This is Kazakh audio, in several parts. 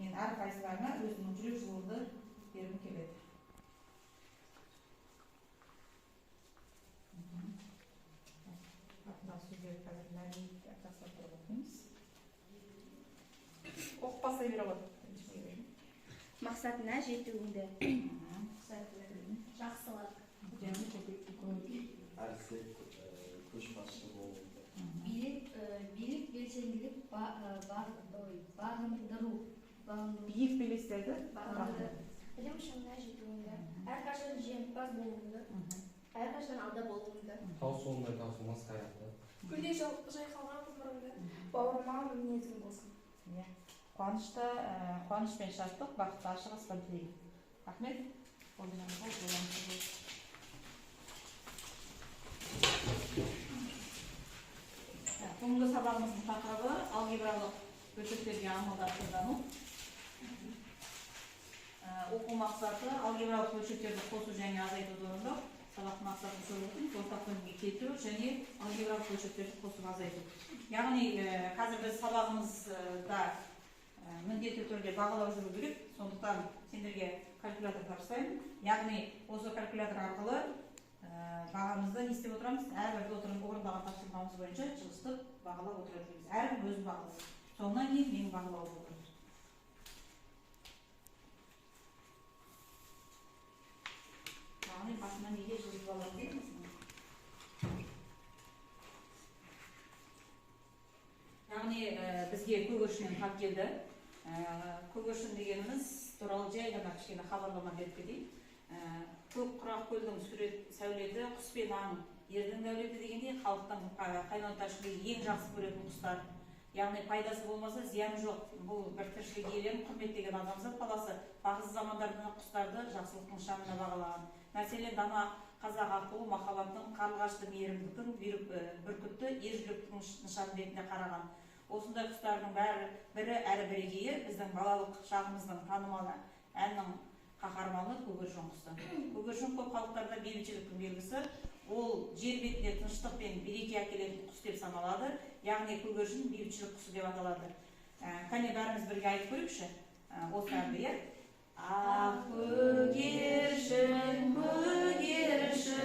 мен әр қайсыларына өзімнің жүрек жылуымды бергім келеді. Сөздерді қазір мәлімет жасап тұрып оқимыз. Оқып бастай бере ғой. Мақсатына жетуіңді. Жақсылық. Әрсек көшбасшы болуды. Билік белсенділік бағындыру. Биік белестерді Білім шыңына жетуіңді. Әрқашан жеңімпаз болуыңды. Әрқашан алда болуыңды. Таусылмай таусылмас қайратты. Гүлдей жайқалған ғұмырыңды. Бауырма мінезің болсын. Қуанышта, қуаныш пен шаттық, бақытты ашық аспан тілеймін. Рахмет. Бүгінгі сабағымыздың тақырыбы алгебралық бөлшектерге амалдар қолдану. Оқу мақсаты алгебралық бөлшектерді қосу және азайтуды орындау. Сабақ мақсатын сөйлейтін, ортақ бөлімге келтіру және алгебралық бөлшектерді қосып азайту. Яғни қазір біз сабағымызда міндетті түрде бағалау жүру керек. Сондықтан сендерге калькулятор тапсырайын. Яғни осы калькулятор арқылы бағамызды не істеп отырамыз? Әрбір орындаған тапсырмамыз бойынша жылыстық бағалап отырамыз. Әрбір өзін бағалау. Соңынан кейін менің бағалауым болады. Яғни басынан неге жылып алады дейміз? Яғни бізге көгершіннен хат келді. Көгершін дегеніміз туралы жай ғана кішкене хабарлама беріп кетейін. Көк құрақ көлдің сурет сәулеті, құс пен аң ердің дәулеті дегенде халықтың қайнау тіршілігі ең жақсы көретін құстар. Яғни пайдасы болмаса зияны жоқ. Бұл бір тіршілік иелерін құрметтеген адамзат баласы бағзы замандарда құстарды жақсылықтың нышанына бағалаған. Мәселен, дана қазақ ақылы махаббаттың, қарлығашты мейірімдіктің, бүркітті ержүректің нышаны ретінде қараған. Осындай құстардың бірі әрі бірегейі біздің балалық шағымыздың танымалы әннің қаһарманы көгершін құсы. Көгершін көп халықтарда бейбітшіліктің белгісі. Ол жер бетінде тыныштық пен береке әкелетін құс деп саналады. Яғни көгершін бейбітшілік құсы деп аталады. Кәне бәріміз бірге айтып көрейікші. Осы әнді, иә? Ақ көгершін, көгершін,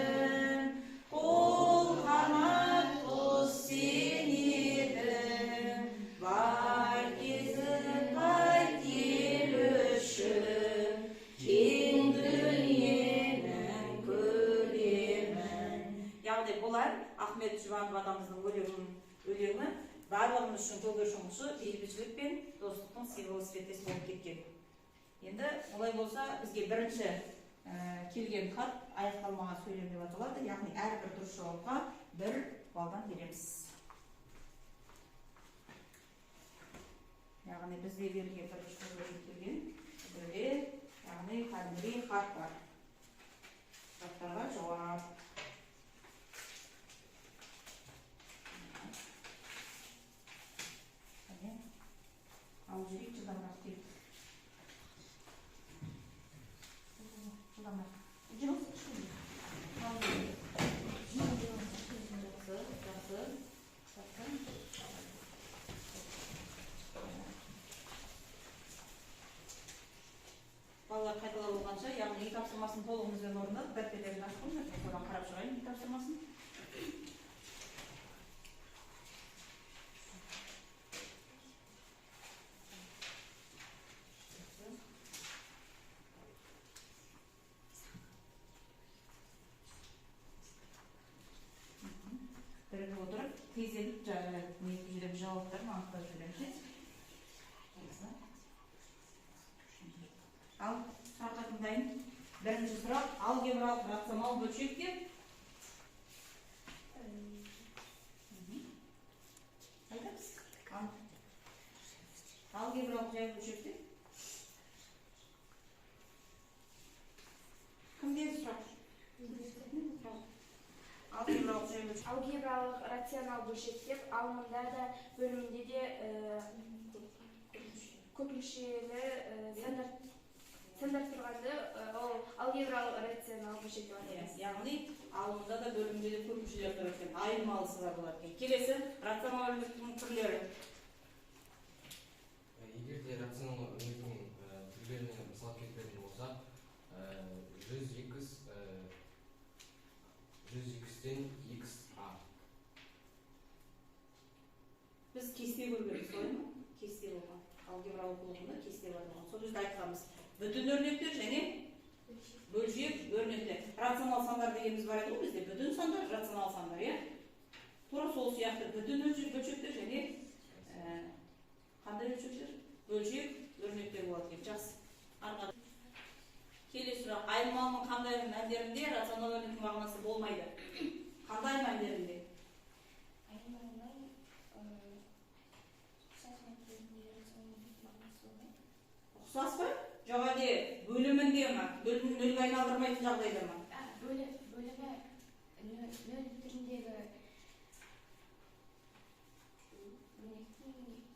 қол қанат құс сен едің, бар кезің қайт ел үшін, кең дүниенің көлемін. Яғни бұл ән Ахмет Жұбанов атамыздың өлеңі барлығымыз үшін көгершін құсы бейбітшілік пен достықтың символы іспеттес болып кеткен. Енді олай болса бізге бірінші келген хат аяқталмаған сөйлем деп аталады. Яғни әрбір дұрыс жауапқа 1 балдан береміз. Яғни бізде берілген бірінші келген бірде, яғни кәдімгідей хат бар. Хаттарға жауап. Ал жүрек жылдамырақ келді. Балалар қайталап болғанша, яғни үй тапсырмасын толығымызбен орындап, дәптерлерін ашып қойыңдар, содан қарап шығайын үй тапсырмасын. Бірігіп отырып, тезеліп жүріп жауаптарын анықтап жүреміз. Ал сұраққа тыңдайын. Бірінші сұрақ, алгебралық рационал бөлшек деп. Айтамыз. Алгебралық жай бөлшек деп. Кімден сұрақ? Алгебралық рационал бөлшек деп, ал мұнда да бөлімінде де көпмүшелі сандар тұрғанды ол алгебралық рационал бөлшек деп аталады. Яғни алымында да бөлімде де көпмүшелер бар екен, айырмалысы бар болады екен. Келесі рационал өрнектің түрлері. Егер де рационал өрнектің өздеріне мысал келтіретін болсақ, 100x'тен xa. Біз кесте көргенбіз, солай ма? Кесте болған. Алгебралық оқуында кесте бар болған. Сол жерде айтқанбыз. Бүтін өрнектер және бөлшек өрнектер. Рационал сандар дегеніміз бар еді ғой бізде. Бүтін сандар, рационал сандар, иә? Тура сол сияқты бүтін бөлшектер және қандай бөлшектер? Бөлшек өрнектер болады деп. Жақсы. Келесі сұрақ. Айнымалының қандай мәндерінде рационал өрнектің мағынасы болмайды? Қандай мәндерінде? Ұқсас па? Жоқ әлде бөлімінде ма? Бөлімін нөлге айналдырмайтын жағдайда ма? Бөлімі нөл түріндегі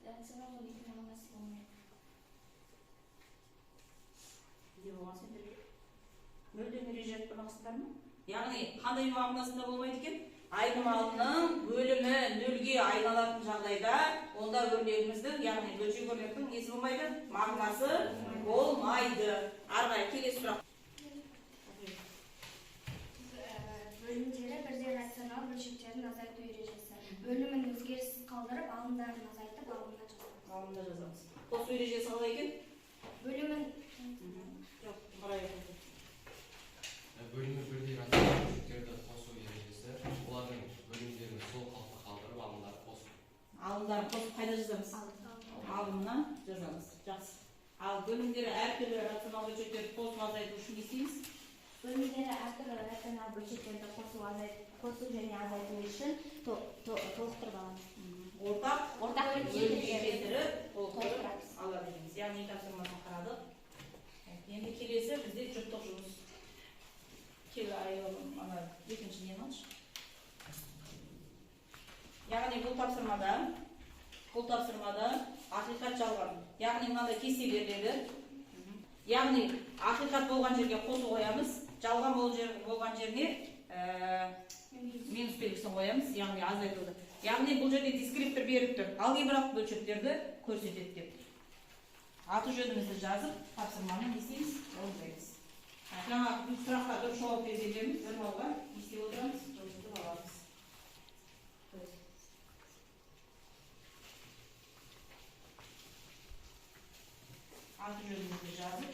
рационал өрнектің мағынасы болмайды. Не болған сендерге? Нөлден ережет болмақсыздар ма? Яғни қандай мағынасында болмайды екен? Айнымалының бөлімі нөлге айналатын жағдайда онда өрнегіміздің, яғни бөлшек өрнектің несі болмайды? Мағынасы болмайды. Арғай, келесі сұрақ. Бөлімдері бірдей рационал бөлшектерін азайту ережесі. Бөлімін өзгеріссіз қалдырып, алымдарын азайтып, алымына жазамыз. Алымда жазамыз. Қосу ережесі қалай екен? Бөлімін Жоқ, қарай Бөлімі бірдей рационал бөлшектерді қосу ережесі, олардың бөлімдерін сол қалпы қалдырып, алымдарын қосу. Алымдарын қосып қайда жазамыз? Алымына жазамыз. Жақсы. Ал бөлімдері әртүрлі рационал бөлшектерді қосу азайту үшін не істейміз? бөлімдері әртүрлі рационал бөлшектерді қосу және азайту үшін толықтырып аламыз. Ортақ бөлшектері толықтырып алады дейміз. Яғни тапсырмасын қарадық. Енді келесі бізде жұптық жұмыс. Екінші нені алшы. Яғни бұл тапсырмада ақиқат жалған. Яғни мынандай кесте беріледі. Яғни ақиқат болған жерге қосу қоямыз, жалған болған жеріне минус белгісін қоямыз, яғни азайтуды. Яғни бұл жерде дискриптор беріп тұр. Алгебралық бөлшектерді көрсетеді деп. Аты жөнімізді жазып, тапсырманы не істейміз? Орындаймыз. Жаңа сұраққа дұрыс жауап берсеңіздеріңіз, бір балға не істеп отырамыз? Жылжытып аламыз. Аты жөнімізді жазып.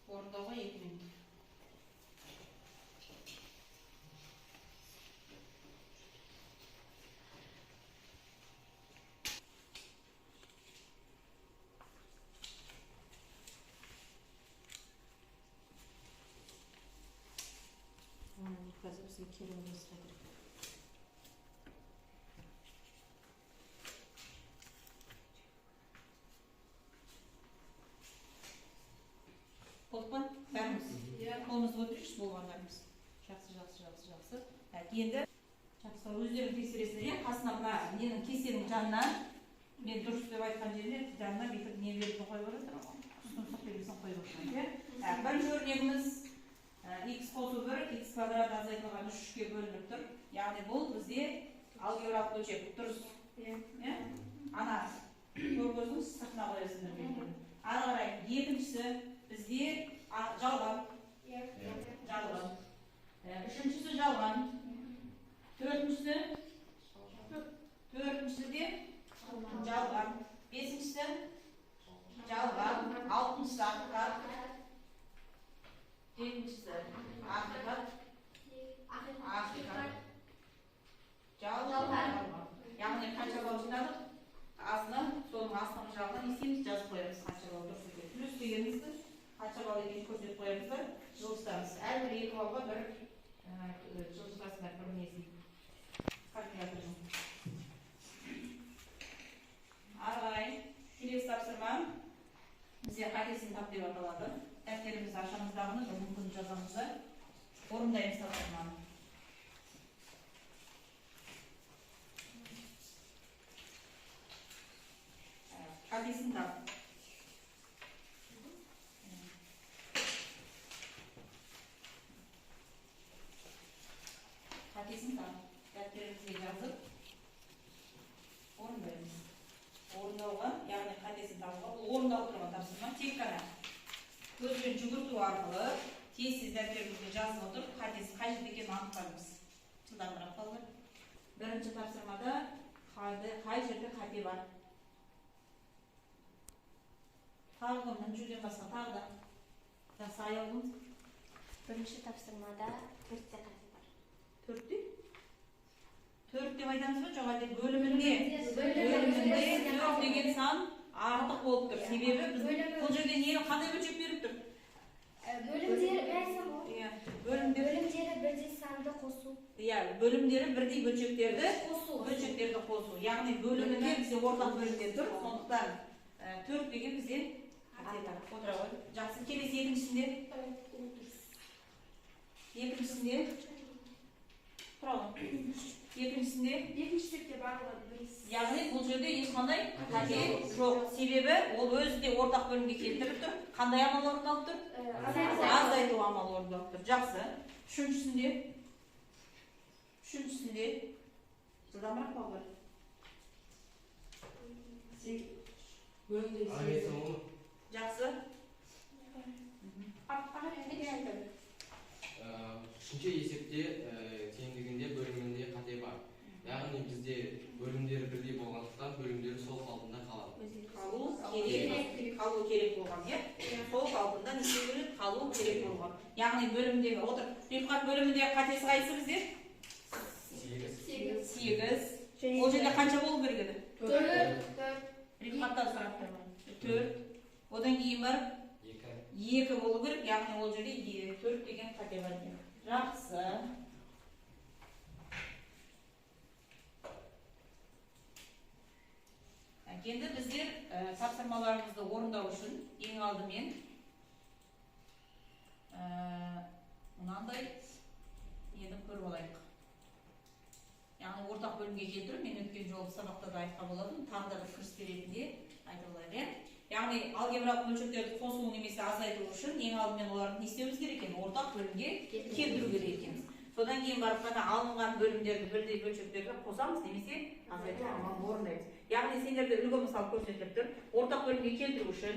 Орындауға 2 минут. Қазір бізге келуіміз керек. Болды ма? Бәріміз? Қолымызды өтірікші болғандарымыз. Жақсы. Енді өздерің тексересіздер, қасына мына ненің кестенің жанына, мен дұрыс деп айтқан жеріне жанына бүйтіп не беріп қойып отырмын ғой. Ұсыныстық белгісін қойып отырмын. Бірінші өрнегіміз x қосу 1, x квадрат азайтылған 3-ке бөлініп тұр. Яғни бұл бізде алгебралық бөлшек. Дұрыс. Ана көргізіңіз сыртына қоясыңдар. Ары қарай екіншісі бізде жалған. Үшіншісі жалған. Төртіншісі де жалған. Бесіншісі жалған. Алтыншысы ақиқат. Жетіншісі ақиқат. Жалған. Яғни қанша балл жинадық? Соның астыңғы жағынан не істейміз? Жазып қоямыз қанша балл дұрыс екен. Плюс дегенімізді қанша балл екенін көрсетіп қоямыздар, жылжытамыз. Әрбір 2 баллға бір жылжытасыңдар бір несін. Калькулятордың. Ары қарай келесі тапсырма бізде қатесін тап деп аталады. Дәптерімізді ашамыздағыны бір мүмкін жазамызды. Орындаймыз тапсырманы. Қатесін тап. Қатесін тап. Дәптерімізге жазып көзбен жүгірту арқылы тез дәптерімізге жазып отырып, қатесі қай жерде екенін анықтаймыз. Жылдамырақ балалар. Бірінші тапсырмада қай жерде қате бар? Тағы да жүзден басқа тағы да. Жақсы аяғымыз. Бірінші тапсырмада 4-те қате бар. 4-те? 4 деп айтамыз ба? Жоқ, әлде бөлімінде 4 деген сан артық болып тұр. Себебі біз бұл жерде қандай бөлшек беріп тұр? Бөлімдері Бөлімдері бірдей санды қосу. Бөлімдері бірдей бөлшектерді қосу. Яғни бөлімінде бізде ортақ бөлімдер тұр. Сондықтан 4 деген бізде отыра ғой. Жақсы, келесі екіншісінде. Екіншісінде Екіншісінде барлығы дұрыс. яғни бұл жерде ешқандай қате жоқ. Себебі ол өзі де ортақ бөлімге келтіріп тұр. Қандай амал орындалып тұр? Азайту амалы орындалып тұр. Жақсы. Үшіншісінде жылдамырақ балалар. Жақсы. Үшінші есепте теңдігінде бөлімінде қате бар. Яғни бізде бөлімдері бірдей болғандықтан бөлімдері сол қалпында қалады. Қалу керек болған, иә? Сол қалпында неше бөлек қалу керек болған. Яғни бөлімдегі отыр. Рифқат бөліміндегі қатесі қайсы бізде? 8. Ол жерде қанша болу керек еді? 4. Рифқаттан сұрап тұрмын. 4. Одан кейін бар? 2 болу керек. Яғни ол жерде 4 деген қате бар екен. Жақсы. Енді біздер тапсырмаларымызды орындау үшін ең алдымен мынандай нені көріп алайық. Яғни ортақ бөлімге келтіру, мен өткен жолы сабақта да айтқан болатынмын, тағы да бір кіріспе ретінде айта алайық. Яғни алгебралық бөлшектерді қосу немесе азайту үшін ең алдымен оларды не істеуіміз керек екен? Ортақ бөлімге келтіру керек екенбіз. Содан кейін барып қана алынған бөлімдерді бірдей бөлшектерге қосамыз немесе азайту амалын орындаймыз. Яғни сендерде үлгі мысал көрсетіліп тұр. Ортақ бөлімге келтіру үшін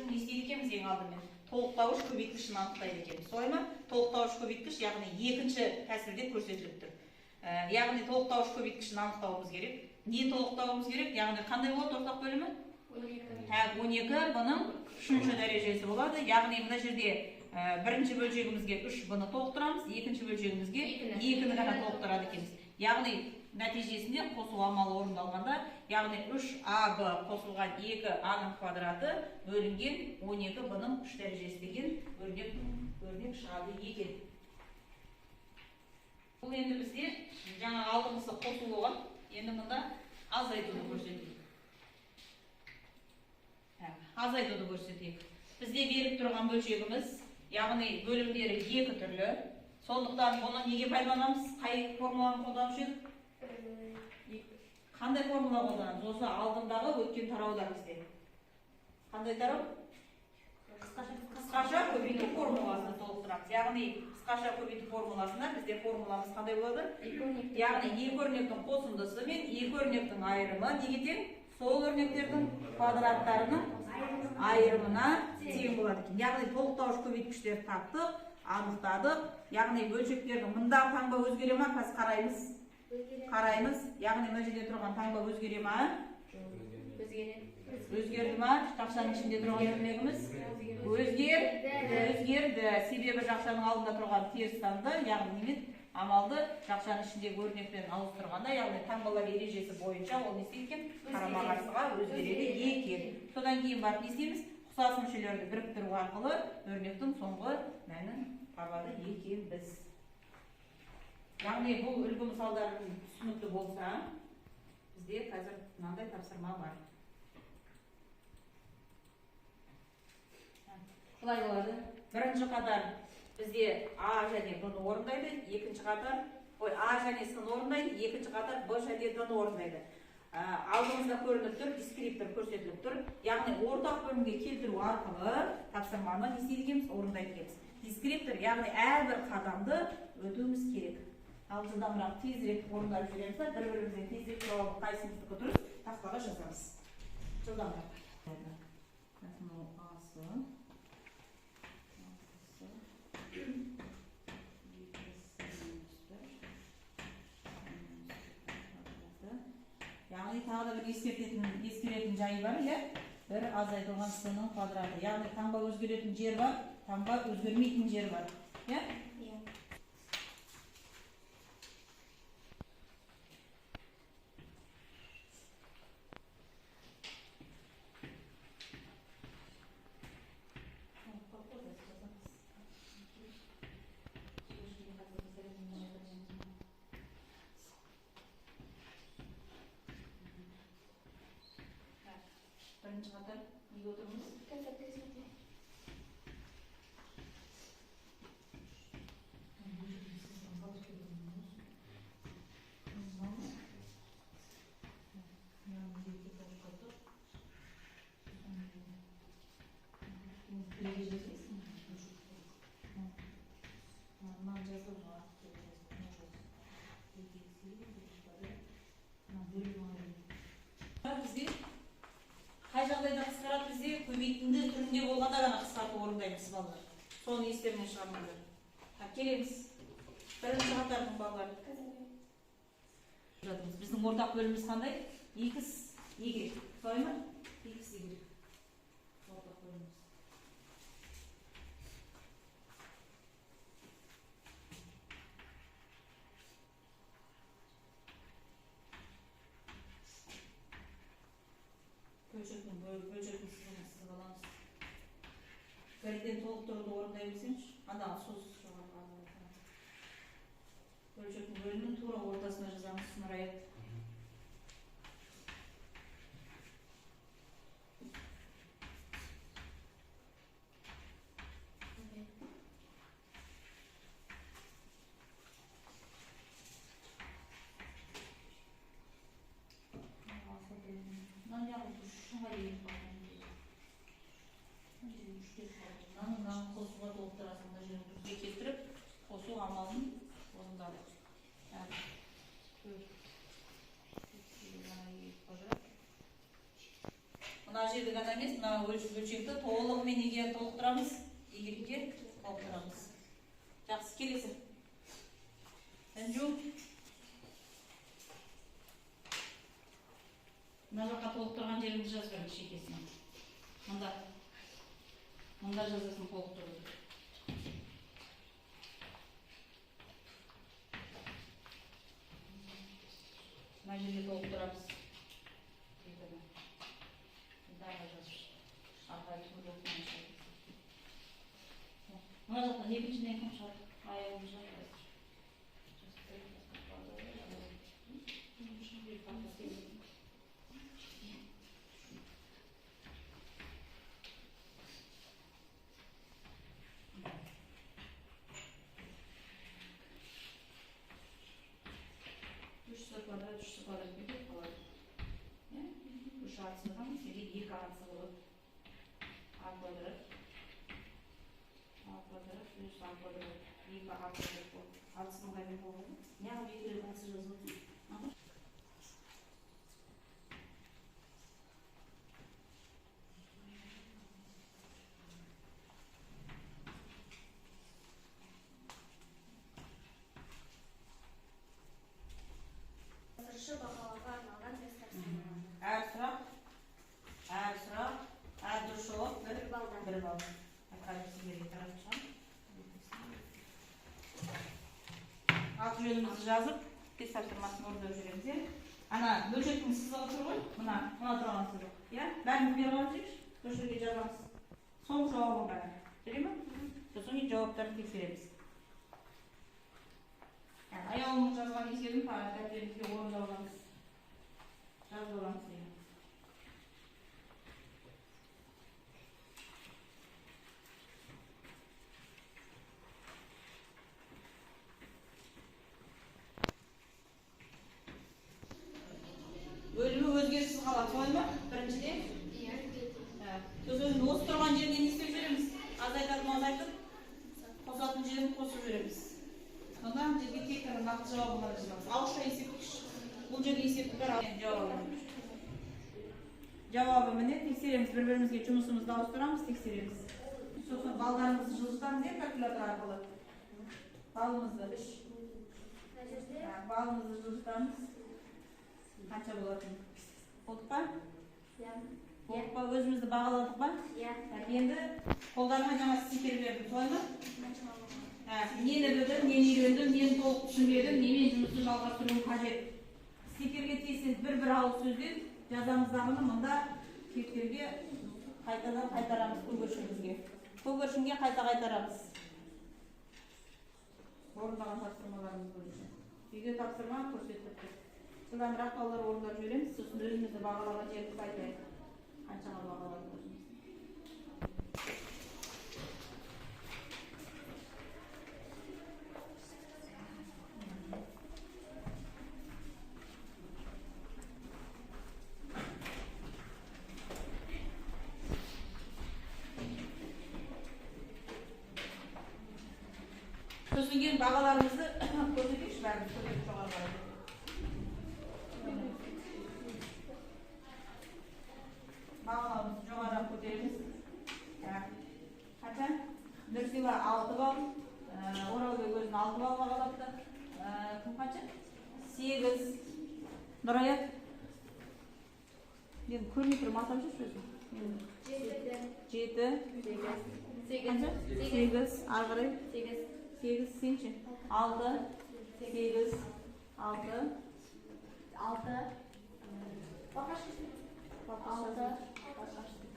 не істейді екенбіз ең алдымен? Толықтауыш көбейткішін анықтайды екенбіз. Солай ма? Толықтауыш көбейткіш, яғни екінші тәсілде көрсетіліп тұр. Яғни толықтауыш көбейткішін анықтауымыз керек. Не толықтауымыз керек? Яғни қандай болады ортақ бөлімі? 12 бұның 3-ші дәрежесі болады. Яғни мына жерде бірінші бөлшегімізге 3 бұны толықтырамыз, екінші бөлшегімізге 2-ні ғана толықтырады екенбіз. Яғни нәтижесінде қосу амалы орындалғанда, яғни 3ab қосылған 2a-ның квадраты бөлінген 12 бұның 3 дәрежесі деген өрнек шығады екен. Бұл енді бізде жаңа алдыңғысы қосу болған, енді мұнда азайтуды көрсетейік. Бізде беріп тұрған бөлшегіміз, яғни бөлімдері 2 түрлі. Сондықтан бұны неге пайдаланамыз? Қай формуланы қолданушы едік? Қандай формула қолданамыз? Осы алдындағы өткен тарауда бізде. Қандай тарау? Қысқаша көбейту формуласына толықтырамыз. Яғни қысқаша көбейту формуласында бізде формуламыз қандай болады? Яғни 2 өрнектің қосындысы мен 2 өрнектің айырымы неге тең? Сол өрнектердің квадраттарының айырымына тең болады екен. Яғни толықтауыш көбейткіштерді таптық, анықтадық. Яғни бөлшектердің мында таңба өзгере ма? Қазір қараймыз. Яғни мына жерде тұрған таңба өзгере ма? Өзгерді ма? Жақшаның ішінде тұрған өрнегіміз өзгерді. Себебі жақшаның алдында тұрған теріс санды, яғни амалды жақшаның ішіндегі өрнекпен ауыстырғанда, яғни таңбалар ережесі бойынша ол не істейді екен? Қарама-қарсыға өзгереді екен. Содан кейін барып не істейміз? Ұқсас мүшелерді біріктіру арқылы өрнектің соңғы мәнін табады екенбіз. Яғни бұл үлгі мысалдардың түсінікті болса, бізде қазір мынандай тапсырма бар. Бұлай болады. Бірінші қатар бізде А және Б-ны орындайды, екінші қатар А және С-ны орындайды, екінші қатар Б және Д-ны орындайды. Алдымызда көрініп тұр, дискриптор көрсетіліп тұр. Яғни ортақ бөлімге келтіру арқылы тапсырманы не істейді орындайды екенбіз. Дискриптор, яғни әрбір қадамды өтуіміз керек. Ал жылдамырақ тезірек орындап жүреміз, бір-бірімізден тезірек жауабы қайсымыздікі дұрыс тақтаға жазамыз. Жылдамырақ. Яғни тағы да бір ескеретін жайы бар, иә? Бір азайтылған с-ның квадраты. Яғни таңба өзгеретін жер бар, таңба өзгермейтін жер бар. Иә? Иә. Бірінші қатар неге отырмыз? Концентрация. Бізге қай жағдайда қысқарады, бізде көбейтінді түрінде болғанда ғана қысқарту орындаймыз балалар. Соны естерінен шығармаңдар. Келеміз. Бірінші қатардың балалары. Біздің ортақ бөліміміз қандай? X, Y. Солай ма? X, Y. Ортақ бөліміміз. Бөлшектің сызып аламыз. Бірден толықтыруды орындай білсеңші, андағы сөз жоғарғы. Бөлшектің бөлімін тура ортасына жазамыз, нұрайып. Қосуға толықтырасың да жерін түрге келтіріп, қосу амалын орындадық. Мына жерді ғана емес, мына өлшекті толығымен неге толықтырамыз? Егерге толықтырамыз. Жақсы, келесі. Әнжу. Мына жаққа толықтырған жеріңді жазбайық шекесіне. Мұнда жазасын толықтырды. Мына жерге толықтырамыз. Мына жақтан екіншіден кім шығады? Аяғымыз жатыр. Квадрат кетіп қалады. Үш артысынан сізге екі артысы болады. А квадрат, плюс А квадрат. Екі артысы болады. Артысының қайда болады? Неғып екі рет артысы жазылады? Бағалауға арналған тесттер саналады. Әр сұрақ, әр дұрыс жауап бір балдан. бір балл. Аты жөнімізді жазып, тест тапсырмасын орындап жүреміз. Ана бөлшектің сызығы тұр ғой, мына тұрған сызық. Бәрін беріп алып жүрші, бір жерге жазамыз. Соңғы жауабы бәрі. Жүре ме? Сосын кейін жауаптарын тексереміз. Аяғымыз жазған есебін тәптерімізге орындауғаныз. Жазып оламыз деймін. Бөлімі өзгеріссіз қалады, солай ма? Біріншіден? Сосын осы тұрған жеріне не істеп жүреміз? Азайтатын азайтып, қосатын жерін қосып жүреміз. Сонда жерге тек қана нақты жауабын ғана жазамыз. Ауызша есептегіш. Бұл жерде есептіктер жауабы. Жауабы міне тексереміз, бір-бірімізге жұмысымызды ауыстырамыз, тексереміз. Сосын балдарымызды жылжытамыз, калькулятор арқылы. Балымызды жылжытамыз. Қанша болатын? Болдық па? Болдық па? Өзімізді бағаладық па? Енді қолдарына жаңа стикер бердім, солай ма? Нені білдім, нені үйрендім, нені толық түсінбедім, немен жұмысын жалғастыруым қажет. Стикерге тиесіз бір ауыз сөзден жазамыздағыны мұнда кейіпкерге қайтадан қайтарамыз көгершінімізге. Көгершінге қайта қайтарамыз. Орындаған тапсырмаларымыз бойынша. Үйге тапсырма көрсетіп тұр. Жылдамырақ балалар орындап жібереміз, сосын өзімізді бағалаған жерімізді айтайық. Қаншаға бағаладық өзіміз. Сосын кейін бағаларымызды көрсетейікші бәріміз, көтеріп жоғары қарай. Бағаларымызды жоғарырақ көтереміз. Қанша? Нұрсила 6 балл, Оралбек өзін 6 балл бағалапты. Кім қанша? 8. Нұраят? Мен көрмей тұрмын, атап жүрші өзім. 7. 8. Ары қарай? 8, сенші? 6, 8, 6.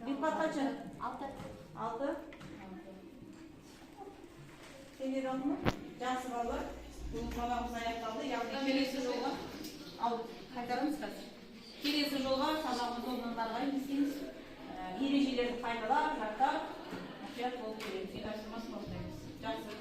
Бекбат қанша? 6. Сендер алдың ба? Жақсы балалар. Бүгін сабағымыз аяқталды. Яғни келесі жолға қайтарамыз қазір. Келесі жолға сабағымыз орындарға еместейміз. Ережелерді қайталап, жаттап, мұқият болып келеміз. Тапсырмасын бастаймыз. Жақсы.